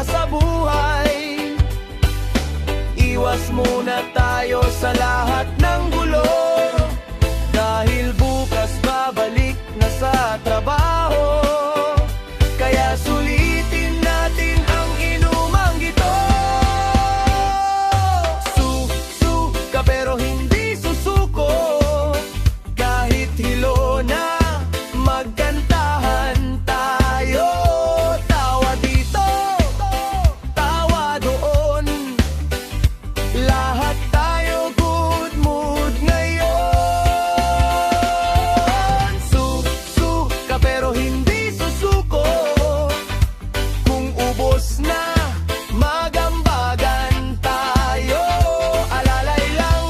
problema sa buhay. Iwas muna tayo sa lahat ng gulo, dahil bukas babalik na sa trabaho. Kaya sulitin natin ang inumang ito. Suka pero hindi susuko, kahit hilo na magkantahan tayo. Tawa dito, tawa doon, lahat tayo good mood ngayon. Suka pero hindi susuko, kung ubos na magambagan tayo. Alalay lang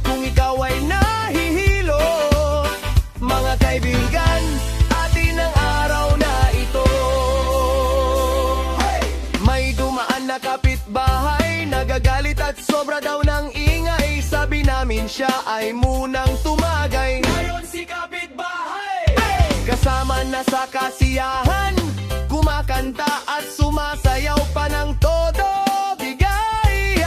kung ikaw ay nahihilo, mga kaibigan, atin ang araw na ito. May dumaan na kapitbahay, nagagalit at sobra daw ng ingay. Sabi namin siya ay munang tumagay. Ngayon si kapitbahay, kasama na sa kasiyahan, kumakanta at sumasayaw pa ng todo. Bigay,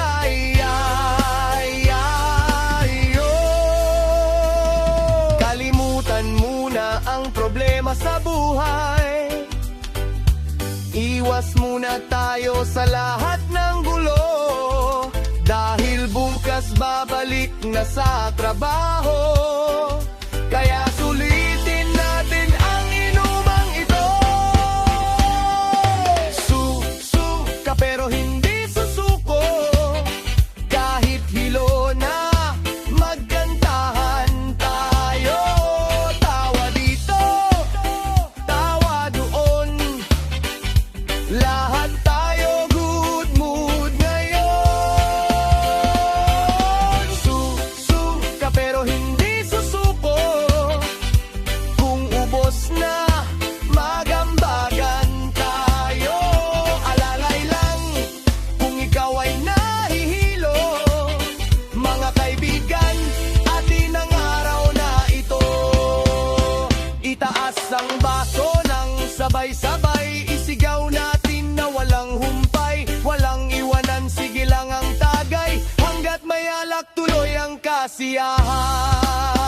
kalimutan muna ang problema sa buhay. Iwas muna tayo sa lahat ng gulo, dahil bukas babalik na sa trabaho. Kaya sulitin natin ang inumang ito. Suka pero hindi susuko, kahit hilo na magkantahan tayo. Tawa dito, tawa doon, lahat tayo good mood ngayon. Suka pero hindi susuko, kung ubos na magambagan tayo. Alalay lang kung ikaw ay nahihilo, mga kaibigan, atin ang araw na ito. Itaas ang baso ng sabay-sabay, isigaw natin na walang humpay, walang iwanan, sige lang ang tagay, hanggat may alak tuloy ang kasiyahan.